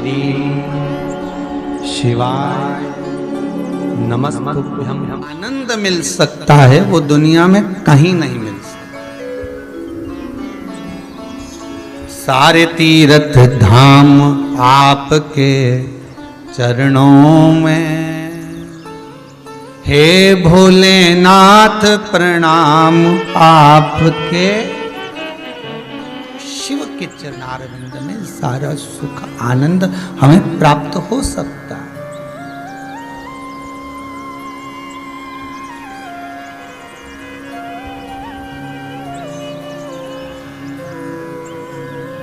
श्री शिवाय नमस्तुभ्यं। आनंद मिल सकता है वो दुनिया में कहीं नहीं मिल सकता। सारे तीर्थ धाम आपके चरणों में, हे भोलेनाथ प्रणाम आपके। शिव के चरणारविंद में सारा सुख आनंद हमें प्राप्त हो सकता है।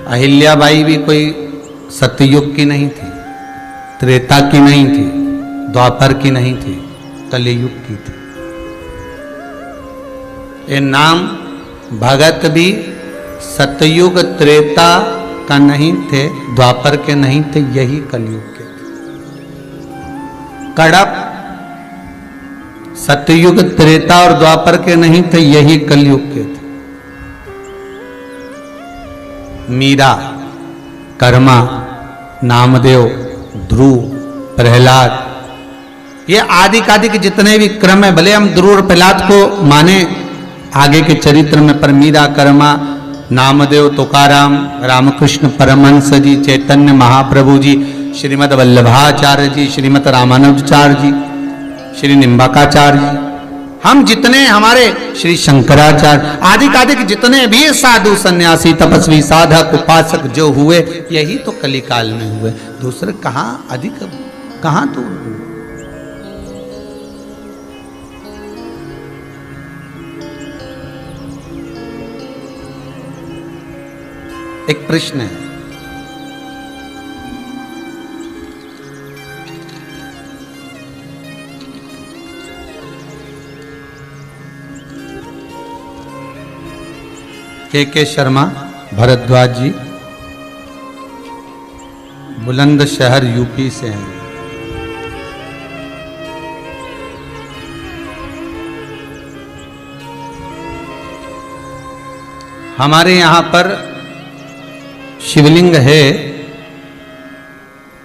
अहिल्याबाई भी कोई सतयुग की नहीं थी, त्रेता की नहीं थी, द्वापर की नहीं थी, कलियुग की थी। ये नाम भगत भी सतयुग त्रेता का नहीं थे, द्वापर के नहीं थे, यही कलियुग के थे। कड़प सतयुग त्रेता और द्वापर के नहीं थे, यही कलियुग के थे। मीरा, कर्मा, नामदेव, ध्रुव, प्रहलाद, ये आदि कादि के जितने भी क्रम है, भले हम ध्रुव और प्रहलाद को माने आगे के चरित्र में, पर मीरा, कर्मा, नामदेव, तुकाराम, रामकृष्ण परमहंस जी, चैतन्य महाप्रभु जी, श्रीमद वल्लभाचार्य जी, श्रीमद रामानुजाचार्य जी, श्री निम्बाकाचार्य जी, हम जितने हमारे श्री शंकराचार्य आदि कादि के जितने भी साधु सन्यासी तपस्वी साधक उपासक जो हुए, यही तो कलिकाल में हुए। दूसरे कहां अधिक, कहां दूर हुए। एक प्रश्न है, के शर्मा भरद्वाज जी, बुलंदशहर यूपी से हैं। हमारे यहां पर शिवलिंग है,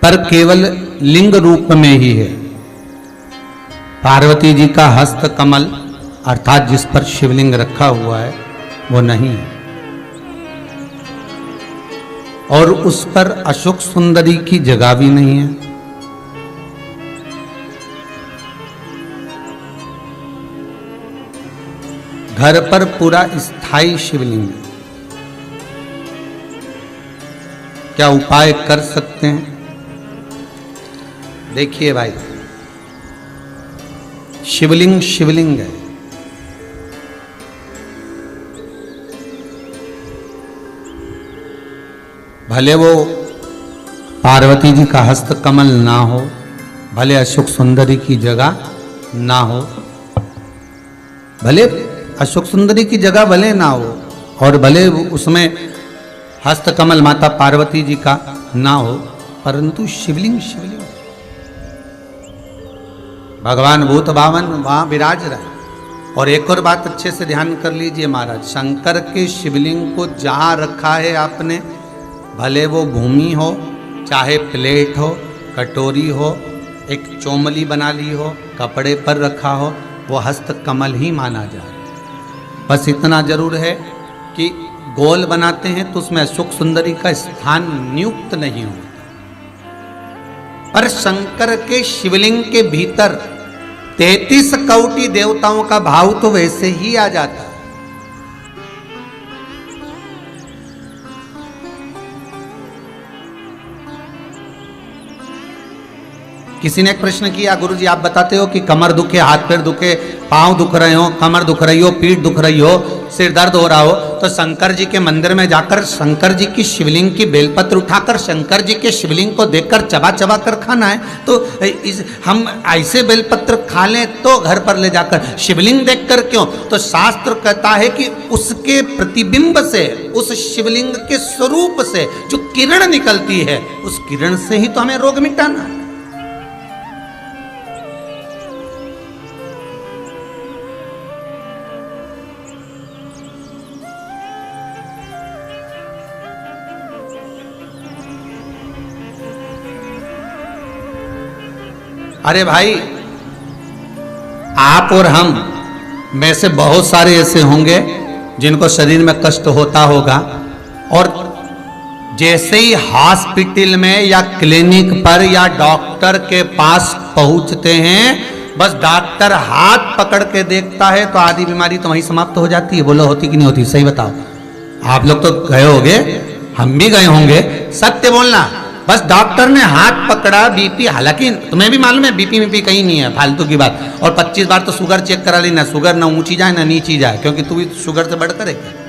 पर केवल लिंग रूप में ही है। पार्वती जी का हस्त कमल अर्थात जिस पर शिवलिंग रखा हुआ है वो नहीं है, और उस पर अशोक सुंदरी की जगह भी नहीं है। घर पर पूरा स्थायी शिवलिंग है। क्या उपाय कर सकते हैं? देखिए भाई, शिवलिंग शिवलिंग है। भले वो पार्वती जी का हस्त कमल ना हो, भले अशोक सुंदरी की जगह ना हो, भले अशोक सुंदरी की जगह भले ना हो, और भले उसमें हस्त कमल माता पार्वती जी का ना हो, परंतु शिवलिंग शिवलिंग, भगवान भूत भावन वहां विराज रहे। और एक और बात अच्छे से ध्यान कर लीजिए महाराज, शंकर के शिवलिंग को जहां रखा है आपने, भले वो भूमि हो, चाहे प्लेट हो, कटोरी हो, एक चोमली बना ली हो, कपड़े पर रखा हो, वो हस्त कमल ही माना जाए। बस इतना जरूर है कि गोल बनाते हैं तो उसमें अशोक सुंदरी का स्थान नियुक्त नहीं होता, पर शंकर के शिवलिंग के भीतर 33 कोटि देवताओं का भाव तो वैसे ही आ जाता है। किसी ने एक प्रश्न किया, गुरुजी आप बताते हो कि कमर दुखे, हाथ पैर दुखे, पांव दुख रहे हो, कमर दुख रही हो, पीठ दुख रही हो, सिर दर्द हो रहा हो, तो शंकर जी के मंदिर में जाकर शंकर जी की शिवलिंग की बेलपत्र उठाकर शंकर जी के शिवलिंग को देखकर चबा चबा कर खाना है। तो हम ऐसे बेलपत्र खा लें तो घर पर ले जाकर शिवलिंग देखकर क्यों? तो शास्त्र कहता है कि उसके प्रतिबिंब से, उस शिवलिंग के स्वरूप से जो किरण निकलती है, उस किरण से ही तो हमें रोग मिटाना है। अरे भाई, आप और हम में से बहुत सारे ऐसे होंगे जिनको शरीर में कष्ट होता होगा, और जैसे ही हॉस्पिटल में या क्लिनिक पर या डॉक्टर के पास पहुंचते हैं, बस डॉक्टर हाथ पकड़ के देखता है तो आधी बीमारी तो वहीं समाप्त हो जाती है। बोलो होती कि नहीं होती? सही बताओ। आप लोग तो गए होंगे, हम भी गए होंगे, सत्य बोलना। बस डॉक्टर ने हाथ पकड़ा, बीपी, हालांकि तुम्हें भी मालूम है बीपी कहीं नहीं है, फालतू की बात। और 25 बार तो शुगर चेक करा ली, ना शुगर ना ऊंची जाए ना नीची जाए, क्योंकि तू भी शुगर से बढ़कर है।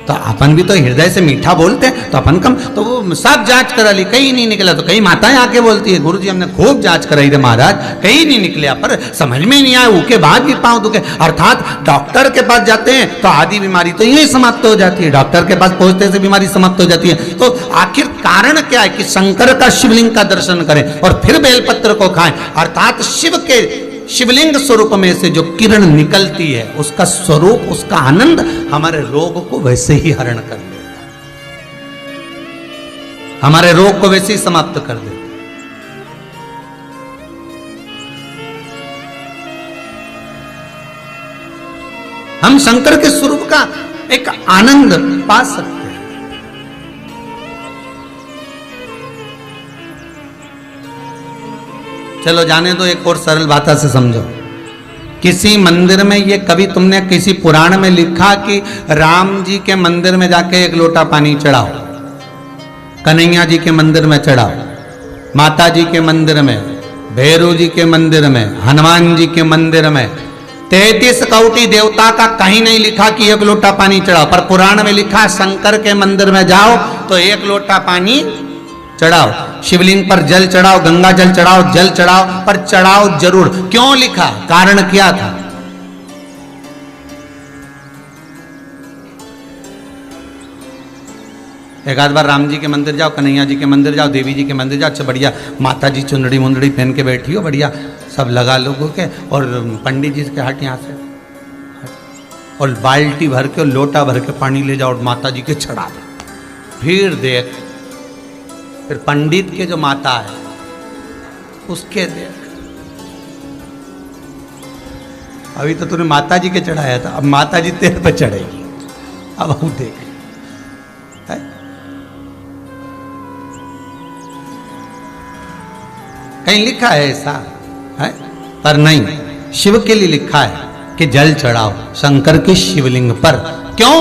तो अपन भी तो हृदय से मीठा बोलते हैं, तो अपन कम, तो वो सब जांच करा ली, कहीं नहीं निकला। तो कई माताएं आके बोलती है, गुरुजी हमने खूब जांच कराई रे महाराज, कहीं नहीं निकला, पर समझ में नहीं आया, उसके बाद भी पांव दुखे। अर्थात डॉक्टर के पास जाते हैं तो आधी बीमारी तो यही समाप्त हो जाती है, डॉक्टर के पास पहुंचते से बीमारी समाप्त हो जाती है। तो आखिर कारण क्या है कि शंकर का शिवलिंग का दर्शन करें और फिर बेलपत्र को खाएं। अर्थात शिव के शिवलिंग स्वरूप में से जो किरण निकलती है, उसका स्वरूप, उसका आनंद हमारे रोग को वैसे ही हरण कर देता, हमारे रोग को वैसे ही समाप्त कर देता। हम शंकर के स्वरूप का एक आनंद पा सकते हैं। चलो जाने दो, एक और सरल भाषा से समझो। किसी मंदिर में, ये कभी तुमने किसी पुराण में लिखा कि राम जी के मंदिर में जाके एक लोटा पानी चढ़ाओ, कन्हैया जी के मंदिर में चढ़ाओ, माता जी के मंदिर में, भैरव जी के मंदिर में, हनुमान जी के मंदिर में 33 कोटि देवता का कहीं नहीं लिखा कि एक लोटा पानी चढ़ाओ। पर पुराण में लिखा शंकर के मंदिर में जाओ तो एक लोटा पानी चढ़ाओ, शिवलिंग पर जल चढ़ाओ, गंगा जल चढ़ाओ, जल चढ़ाओ, पर चढ़ाओ जरूर। क्यों लिखा? कारण क्या था? एक आध बार राम जी के मंदिर जाओ, कन्हैया जी के मंदिर जाओ, देवी जी के मंदिर जाओ, अच्छा बढ़िया माता जी चुंदड़ी मुंदड़ी पहन के बैठी हो, बढ़िया सब लगा लोगों के, और पंडित जी के हट यहाँ से, और बाल्टी भर के, लोटा भर के पानी ले जाओ और माता जी के चढ़ा दो। फिर देख, फिर पंडित के जो माता है उसके देख, अभी तो तूने माता जी के चढ़ाया था, अब माता जी तेरे पे चढ़ेगी, अब हम देख। है? कहीं लिखा है ऐसा? है? पर नहीं, शिव के लिए लिखा है कि जल चढ़ाओ शंकर के शिवलिंग पर। क्यों?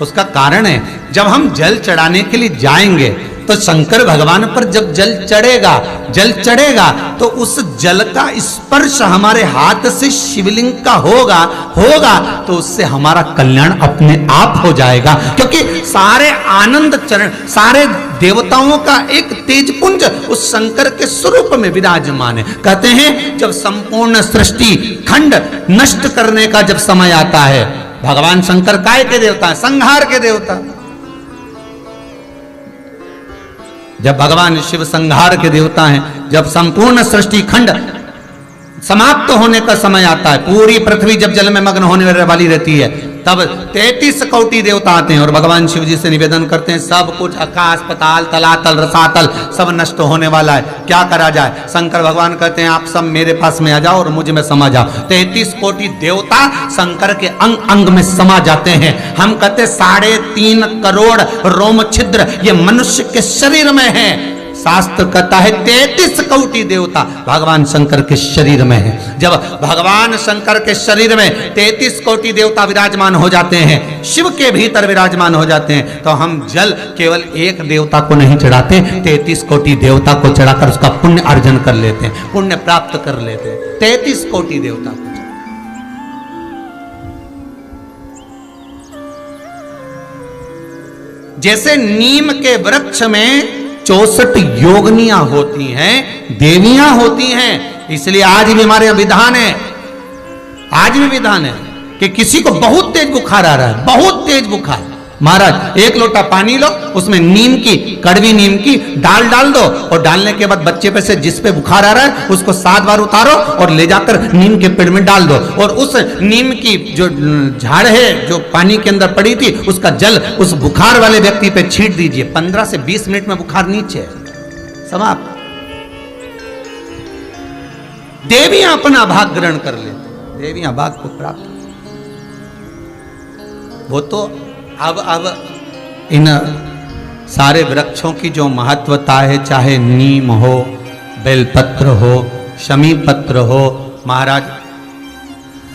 उसका कारण है, जब हम जल चढ़ाने के लिए जाएंगे तो शंकर भगवान पर जब जल चढ़ेगा तो उस जल का स्पर्श हमारे हाथ से शिवलिंग का होगा तो उससे हमारा कल्याण अपने आप हो जाएगा। क्योंकि सारे आनंद चरण, सारे देवताओं का एक तेजपुंज उस शंकर के स्वरूप में विराजमान है। कहते हैं जब संपूर्ण सृष्टि खंड नष्ट करने का जब समय आता है, भगवान शंकर काय के देवता है? संहार के देवता। जब भगवान शिव संहार के देवता हैं, जब संपूर्ण सृष्टि खंड समाप्त होने का समय आता है, पूरी पृथ्वी जब जल में मग्न होने वाली रहती है, तब 33 कोटि देवता आते हैं और भगवान शिव जी से निवेदन करते हैं, सब कुछ आकाश पताल तलातल रसातल सब नष्ट होने वाला है, क्या करा जाए? शंकर भगवान कहते हैं आप सब मेरे पास में आ जाओ और मुझ में समा जाओ। 33 कोटि देवता शंकर के अंग अंग में समा जाते हैं। हम कहते 3.5 करोड़ रोम छिद्र ये मनुष्य के शरीर में है। शास्त्र कहता है 33 कोटि देवता भगवान शंकर के शरीर में है। जब भगवान शंकर के शरीर में 33 कोटि देवता विराजमान हो जाते हैं, शिव के भीतर विराजमान हो जाते हैं, तो हम जल केवल एक देवता को नहीं चढ़ाते, 33 कोटि देवता को चढ़ाकर उसका पुण्य अर्जन कर लेते हैं, पुण्य प्राप्त कर लेते हैं। 33 कोटि देवता को जैसे नीम के वृक्ष में 64 योगनियां होती हैं, देवियां होती हैं, इसलिए आज भी हमारे विधान है, आज भी विधान है कि किसी को बहुत तेज बुखार आ रहा है, बहुत तेज बुखार, महाराज एक लोटा पानी लो, उसमें नीम की, कड़वी नीम की डाल दो, और डालने के बाद बच्चे पे से जिस पे बुखार आ रहा है उसको 7 बार उतारो और ले जाकर नीम के पेड़ में डाल दो, और उस नीम की जो झाड़ है जो पानी के अंदर पड़ी थी उसका जल उस बुखार वाले व्यक्ति पे छींट दीजिए। 15 से 20 मिनट में बुखार नीचे समाप्त। देवियां अपना भाग ग्रहण कर लेते, देवियां भाग को प्राप्त। वो तो अब इन सारे वृक्षों की जो महत्वता है, चाहे नीम हो, बेलपत्र हो, शमी पत्र हो, महाराज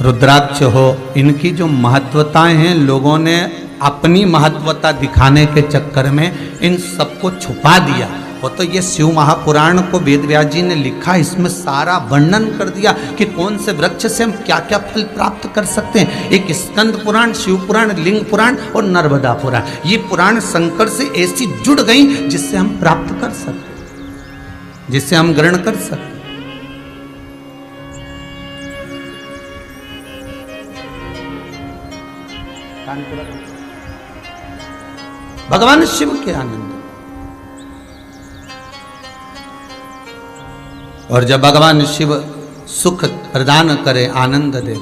रुद्राक्ष हो, इनकी जो महत्वताएं हैं, लोगों ने अपनी महत्वता दिखाने के चक्कर में इन सबको छुपा दिया। वो तो ये शिव महापुराण को वेद व्यास जी ने लिखा, इसमें सारा वर्णन कर दिया कि कौन से वृक्ष से हम क्या क्या फल प्राप्त कर सकते हैं। एक स्कंद पुराण, शिव पुराण, लिंग पुराण और नर्मदा पुराण, ये पुराण शंकर से ऐसी जुड़ गई जिससे हम प्राप्त कर सकते, जिससे हम ग्रहण कर सकते। भगवान शिव के आनंद, और जब भगवान शिव सुख प्रदान करे, आनंद दे,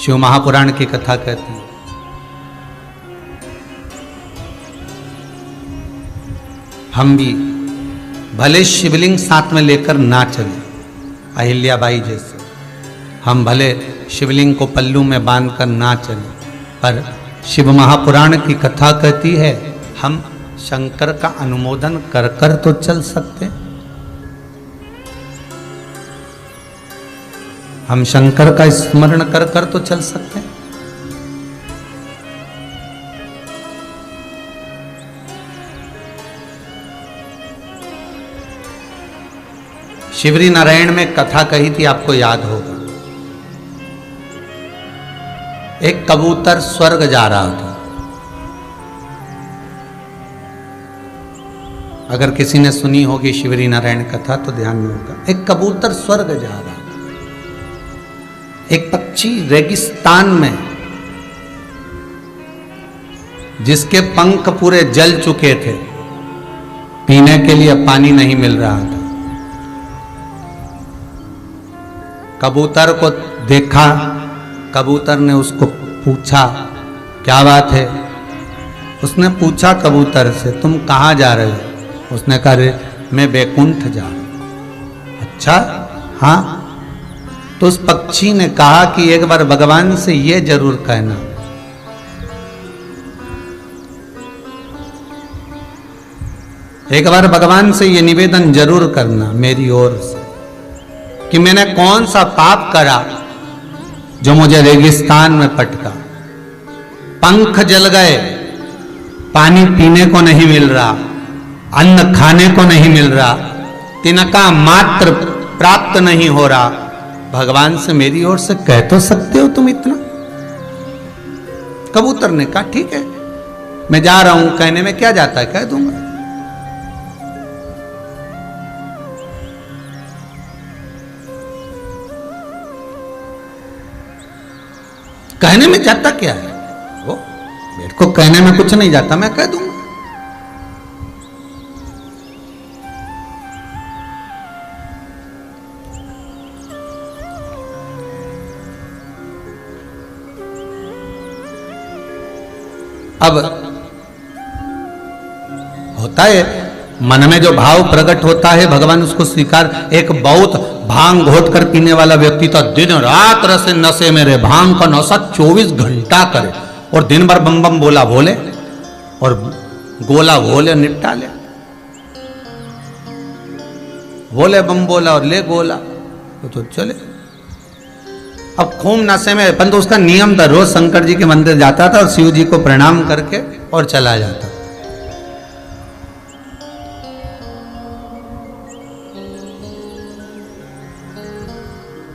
शिव महापुराण की कथा कहती है। हम भी भले शिवलिंग साथ में लेकर ना चले, अहिल्याबाई जैसे, हम भले शिवलिंग को पल्लू में बांधकर ना चले, पर शिव महापुराण की कथा कहती है हम शंकर का अनुमोदन कर कर तो चल सकते, हम शंकर का स्मरण कर कर तो चल सकते हैं। शिवरी नारायण में कथा कही थी, आपको याद होगा। एक कबूतर स्वर्ग जा रहा था। अगर किसी ने सुनी होगी शिवरी नारायण कथा तो ध्यान में होगा। एक कबूतर स्वर्ग जा रहा था। एक पक्षी रेगिस्तान में, जिसके पंख पूरे जल चुके थे, पीने के लिए पानी नहीं मिल रहा था, कबूतर को देखा। कबूतर ने उसको पूछा क्या बात है। उसने पूछा कबूतर से, तुम कहाँ जा रहे हो? उसने कहा रे मैं वैकुंठ जा रहा हूं। अच्छा हाँ। तो उस पक्षी ने कहा कि एक बार भगवान से ये जरूर कहना, एक बार भगवान से ये निवेदन जरूर करना मेरी ओर से कि मैंने कौन सा पाप करा जो मुझे रेगिस्तान में पटका, पंख जल गए, पानी पीने को नहीं मिल रहा, अन्न खाने को नहीं मिल रहा, तिनका मात्र प्राप्त नहीं हो रहा। भगवान से मेरी ओर से कह तो सकते हो तुम इतना। कबूतर ने कहा ठीक है मैं जा रहा हूं, कहने में क्या जाता है, कह दूंगा। कहने में जाता क्या है, वो मेरे को कहने में कुछ नहीं जाता, मैं कह दूंगा। अब होता है मन में जो भाव प्रकट होता है भगवान उसको स्वीकार। एक बहुत भांग घोट कर पीने वाला व्यक्ति तो दिन रात रस नशे में रहे, भांग का नशा 24 घंटा करे और दिन भर बम बम बोला बोले और गोला बोले निपटा ले, बोले बम बोला और ले गोला तो चले। अब खूब नशे में, परंतु उसका नियम था, रोज शंकर जी के मंदिर जाता था और शिव जी को प्रणाम करके और चला जाता।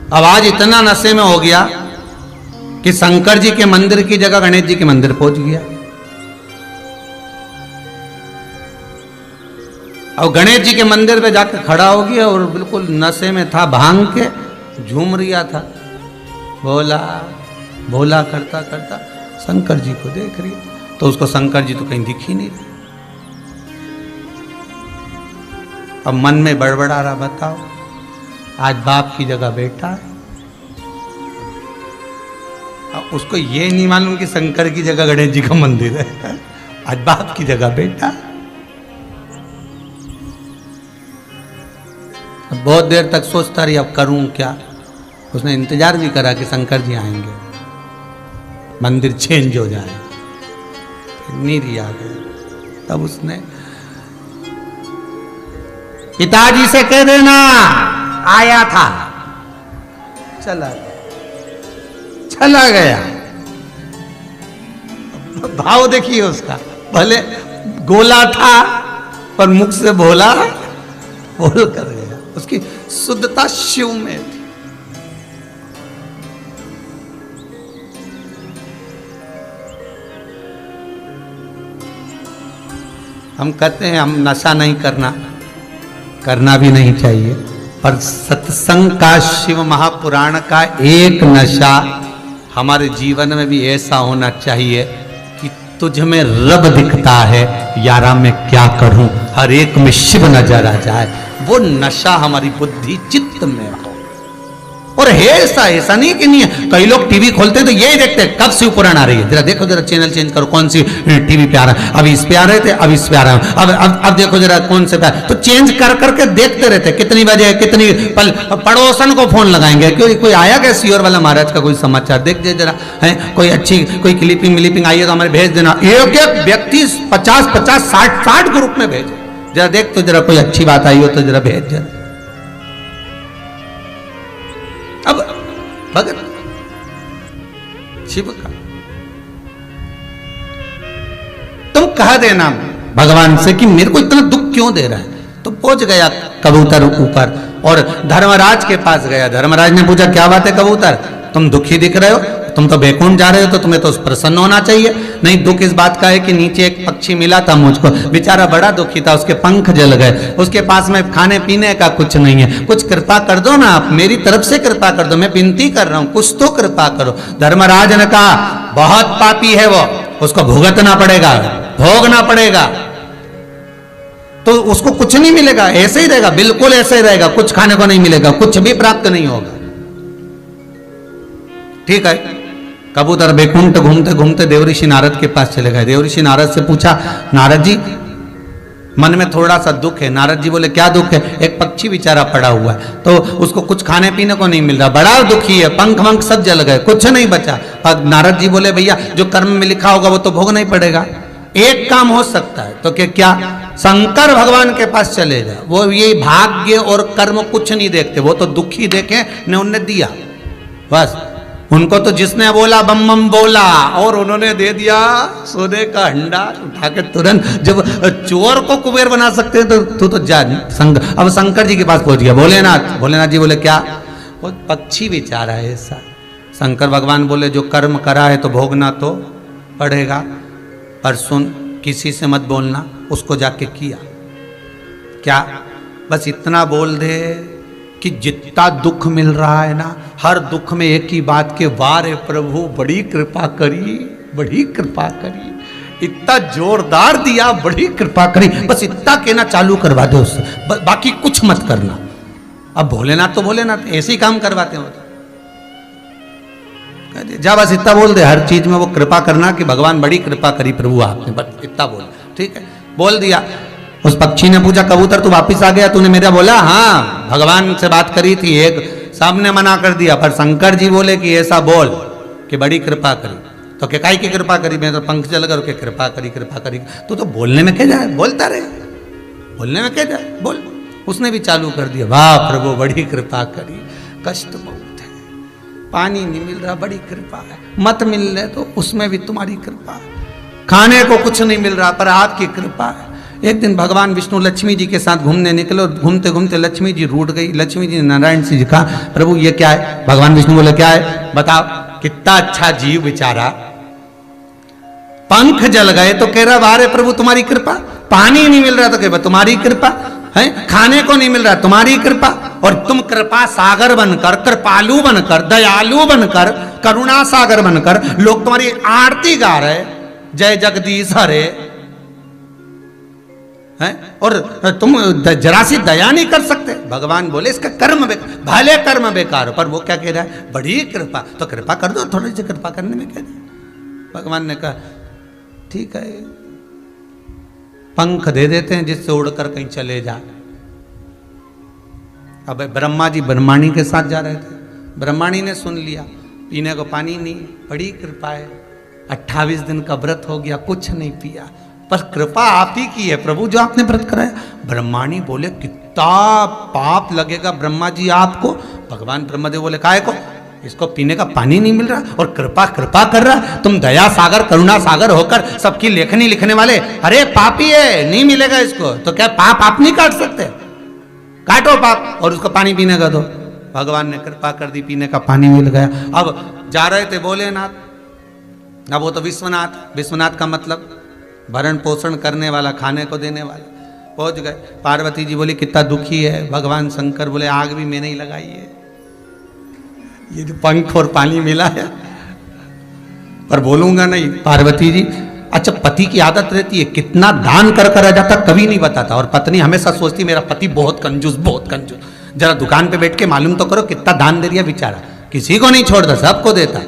अब आज इतना नशे में हो गया कि शंकर जी के मंदिर की जगह गणेश जी के मंदिर पहुंच गया। अब गणेश जी के मंदिर पे जाकर खड़ा हो गया और बिल्कुल नशे में था, भांग के झूम रिया था, भोला भोला करता करता शंकर जी को देख रही। तो उसको शंकर जी तो कहीं दिख ही नहीं रहे। अब मन में बड़बड़ा रहा, बताओ आज बाप की जगह बेटा है। अब उसको ये नहीं मालूम कि शंकर की जगह गणेश जी का मंदिर है, आज बाप की जगह बेटा। अब बहुत देर तक सोचता रही अब करूं क्या, उसने इंतजार भी करा कि शंकर जी आएंगे, मंदिर चेंज हो जाए। नीरी आ गई, तब उसने पिताजी से कह देना आया था, चला गया। भाव देखिए उसका, भले गोला था पर मुख से बोला, बोल कर गया। उसकी शुद्धता शिव में थी। हम कहते हैं हम नशा नहीं करना भी नहीं चाहिए, पर सत्संग का, शिव महापुराण का एक नशा हमारे जीवन में भी ऐसा होना चाहिए कि तुझ में रब दिखता है, यारा मैं क्या करूं, हर एक में शिव नजर आ जाए। वो नशा हमारी बुद्धि चित्त में हो। और है ऐसा नहीं कि नहीं है। कई लोग टीवी खोलते हैं तो यही देखते हैं कब शिव पुराण आ रही है, जरा देखो, जरा चैनल चेंज करो, कौन सी टीवी पे आ रहा है, अभी इस पे आ रहे थे, अब इस पे आ रहा है, अब देखो जरा कौन से पे, तो चेंज कर करके देखते रहते, कितनी बजे कितनी पल पड़ोसन को फोन लगाएंगे, क्यों कोई आया क्या सियोर वाला महाराज का कोई समाचार देख दे जरा, है कोई अच्छी कोई क्लिपिंग आई है तो हमारे भेज देना। एक व्यक्ति 50 60 ग्रुप में भेजे, जरा देख तो जरा कोई अच्छी बात आई हो तो जरा भेज जरा। अब भगत शिव का तुम कह देना भगवान से कि मेरे को इतना दुख क्यों दे रहा है। तो पहुंच गया कबूतर ऊपर और धर्मराज के पास गया। धर्मराज ने पूछा क्या बात है कबूतर, तुम दुखी दिख रहे हो, तुम तो बैकुंठ जा रहे हो, तो तुम्हें तो प्रसन्न होना चाहिए। नहीं, दुख इस बात का है कि नीचे एक पक्षी मिला था मुझको, बेचारा बड़ा दुखी था, उसके पंख जल गए, उसके पास में खाने पीने का कुछ नहीं है, कुछ कृपा कर दो ना आप, मेरी तरफ से कृपा कर दो, मैं विनती कर रहा हूं, कुछ तो कृपा करो। धर्मराज ने कहा बहुत पापी है वो, उसको भुगतना पड़ेगा, भोगना पड़ेगा। तो उसको कुछ नहीं मिलेगा, ऐसे ही रहेगा, बिल्कुल ऐसे ही रहेगा, कुछ खाने को नहीं मिलेगा, कुछ भी प्राप्त नहीं होगा। ठीक है, कबूतर बैकुंठ घूमते घूमते देवऋषि नारद के पास चले गए। देवऋषि नारद से पूछा, नारद जी मन में थोड़ा सा दुख है। नारद जी बोले क्या दुख है। एक पक्षी बेचारा पड़ा हुआ है, तो उसको कुछ खाने पीने को नहीं मिल रहा, बड़ा दुखी है, पंख वंख सब जल गए, कुछ नहीं बचा। अब नारद जी बोले भैया जो कर्म में लिखा होगा वो तो भोगना ही पड़ेगा, एक काम हो सकता है। तो क्या शंकर भगवान के पास चले जा, वो ये भाग्य और कर्म कुछ नहीं देखते, वो तो दुखी देखे ने उन्हें दिया बस। उनको तो जिसने बोला बम बम बोला और उन्होंने दे दिया सोने का हंडा उठा के तुरंत। जब चोर को कुबेर बना सकते हैं तो तू तो जा। अब शंकर जी के पास पहुंच गया। भोलेनाथ जी बोले क्या, वो पक्षी बेचारा है ऐसा। शंकर भगवान बोले जो कर्म करा है तो भोगना तो पड़ेगा, पर सुन किसी से मत बोलना, उसको जाके किया क्या, बस इतना बोल दे कि जितना दुख मिल रहा है ना, हर दुख में एक ही बात के वारे प्रभु बड़ी कृपा करी, बड़ी कृपा करी, इतना जोरदार दिया, बड़ी कृपा करी, बस इतना कहना चालू करवा दो उससे, बाकी कुछ मत करना। अब भोलेनाथ तो भोलेनाथ ऐसे ही काम करवाते हैं, जा बस इतना बोल दे, हर चीज में वो कृपा करना कि भगवान बड़ी कृपा करी प्रभु आपने, बस इतना बोल। ठीक है, बोल दिया। उस पक्षी ने पूछा कबूतर तू वापिस आ गया, तूने मेरा बोला हाँ भगवान से बात करी थी, एक सामने मना कर दिया, पर शंकर जी बोले कि ऐसा बोल कि बड़ी कृपा करी। तो क्या काई की कृपा करी, मैं तो पंख चल कर कृपा करी। तो बोलने में क्या जाए, बोलता रहे, बोलने में क्या जाए, बोल। उसने भी चालू कर दिया, वाह प्रभु बड़ी कृपा करी, कष्ट बहुत है, पानी नहीं मिल रहा, बड़ी कृपा है, मत मिल रहे तो उसमें भी तुम्हारी कृपा है, खाने को कुछ नहीं मिल रहा पर आपकी कृपा है। एक दिन भगवान विष्णु लक्ष्मी जी के साथ घूमने निकले और घूमते घूमते लक्ष्मी जी रूठ गई। लक्ष्मी जी ने नारायण जी कहा प्रभु ये क्या है। भगवान विष्णु बोले क्या है बताओ। कितना अच्छा जीव बेचारा, पंख जल गए तो कह रहा वारे प्रभु तुम्हारी कृपा, पानी नहीं मिल रहा तो कह तुम्हारी कृपा है, खाने को नहीं मिल रहा तुम्हारी कृपा, और तुम कृपा सागर बनकर, कृपालु बनकर, दयालु बनकर, करुणा सागर बनकर लोग तुम्हारी आरती गा रहे, जय जगदीश हरे है, और तुम जरा सी दया नहीं कर सकते। भगवान बोले इसका कर्म बेकार, भले कर्म बेकार, पर वो क्या कह रहा है बड़ी कृपा, तो कृपा कर दो, थोड़ी सी कृपा करने में क्या है। भगवान ने कहा ठीक है, पंख दे देते हैं जिससे उड़कर कहीं चले जा। अब ब्रह्मा जी ब्रह्माणी के साथ जा रहे थे, ब्रह्माणी ने सुन लिया, पीने को पानी नहीं, बड़ी कृपा है, 28 दिन का व्रत हो गया, कुछ नहीं पिया, पर कृपा आप ही की है प्रभु जो आपने व्रत कराया। ब्रह्माणी बोले कितना पाप लगेगा ब्रह्मा जी आपको। भगवान ब्रह्मदेव बोले काहे को, इसको पीने का पानी नहीं मिल रहा और कृपा कृपा कर रहा, तुम दया सागर करुणा सागर होकर सबकी लेखनी लिखने वाले, अरे पापी है नहीं मिलेगा इसको, तो क्या पाप आप नहीं काट सकते, काटो पाप और उसको पानी पीने का दो। भगवान ने कृपा कर दी, पीने का पानी मिल गया। अब जा रहे थे भोलेनाथ, अब वो तो विश्वनाथ, विश्वनाथ का मतलब भरण पोषण करने वाला, खाने को देने वाला। पहुंच गए, पार्वती जी बोली कितना दुखी है, भगवान शंकर बोले आग भी मैंने ही लगाई है, ये जो पंख और पानी मिला है, पर बोलूंगा नहीं। पार्वती जी, अच्छा पति की आदत रहती है कितना दान कर कर आ जाता, कभी नहीं बताता, और पत्नी हमेशा सोचती मेरा पति बहुत कंजूस, बहुत कंजूस। जरा दुकान पे बैठ के मालूम तो करो कितना दान दे दिया बेचारा, किसी को नहीं छोड़ता, सबको देता,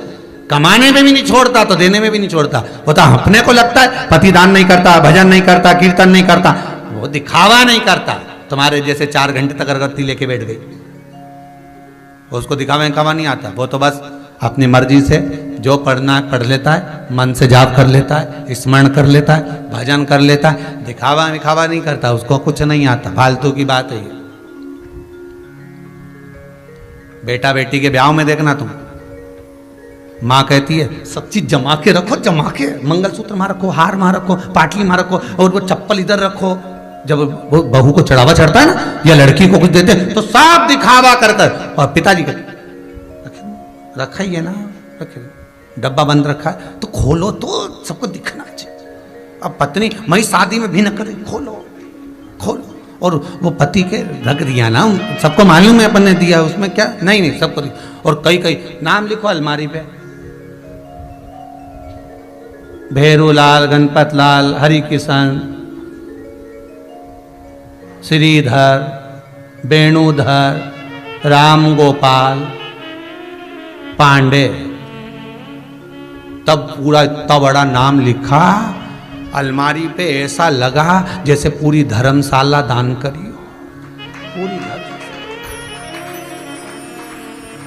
कमाने में भी नहीं छोड़ता तो देने में भी नहीं छोड़ता। वो तो अपने को लगता है पति दान नहीं करता, भजन नहीं करता, कीर्तन नहीं करता, वो दिखावा नहीं करता। तुम्हारे जैसे 4 घंटे तक अगरबत्ती लेके बैठ गई, उसको दिखावा दिखावा नहीं आता, वो तो बस अपनी मर्जी से जो पढ़ना है पढ़ लेता है, मन से जाप कर लेता है, स्मरण कर लेता है, भजन कर लेता है, दिखावा दिखावा नहीं करता, उसको कुछ नहीं आता, फालतू की बात है ये। बेटा बेटी के ब्याह में देखना तुम, माँ कहती है सब चीज जमा के रखो, जमा के, मंगलसूत्र मां रखो, हार मां रखो, पाटली मां रखो, और वो चप्पल इधर रखो। जब वो बहू को चढ़ावा चढ़ता है ना या लड़की को कुछ देते हैं तो सब दिखावा कर कर, और पिताजी कहते रखा ही है ना, रखे, डब्बा बंद रखा है तो खोलो तो सबको दिखना चाहिए। अब पत्नी मैं शादी में भी न करे, खोलो खोलो, और वो पति के रख दिया ना, सबको मालूम है अपन ने दिया, उसमें क्या, नहीं नहीं सबको दिया। और कई कई नाम लिखो अलमारी पे, भैरूलाल, गणपत लाल, हरि किशन, श्रीधर, वेणुधर, राम गोपाल, पांडे, तब पूरा इतना बड़ा नाम लिखा अलमारी पे, ऐसा लगा जैसे पूरी धर्मशाला दान करी हो, पूरी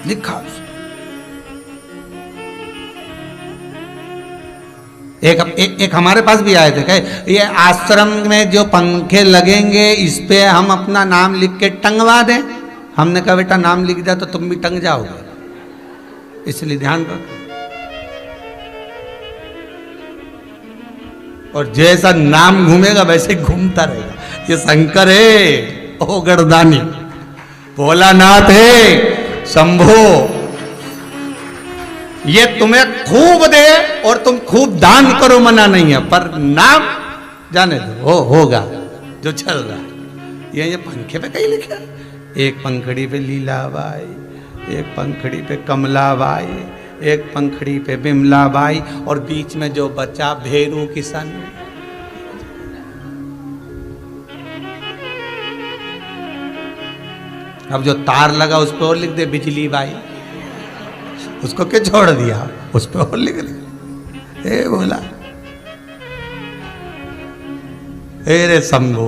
लिखा। एक हमारे पास भी आए थे, कहे ये आश्रम में जो पंखे लगेंगे इस पे हम अपना नाम लिख के टंगवा दें। हमने कहा बेटा नाम लिख दिया तो तुम भी टंग जाओगे, इसलिए ध्यान रखो। और जैसा नाम घूमेगा वैसे घूमता रहेगा। ये शंकर है, ओ गर्दानी, भोलानाथ है, शंभो, ये तुम्हें खूब दे और तुम खूब दान करो, मना नहीं है, पर नाम जाने दो, होगा जो चल रहा है। ये पंखे पे कहीं लिखा, एक पंखड़ी पे लीलाबाई, एक पंखड़ी पे कमलाबाई, एक पंखड़ी पे बिमलाबाई, और बीच में जो बचा भेरू किशन। अब जो तार लगा उस पर और लिख दे बिजली बाई, उसको क्या छोड़ दिया, उस पर और लिख दे। ए बोला ए रे शंभू,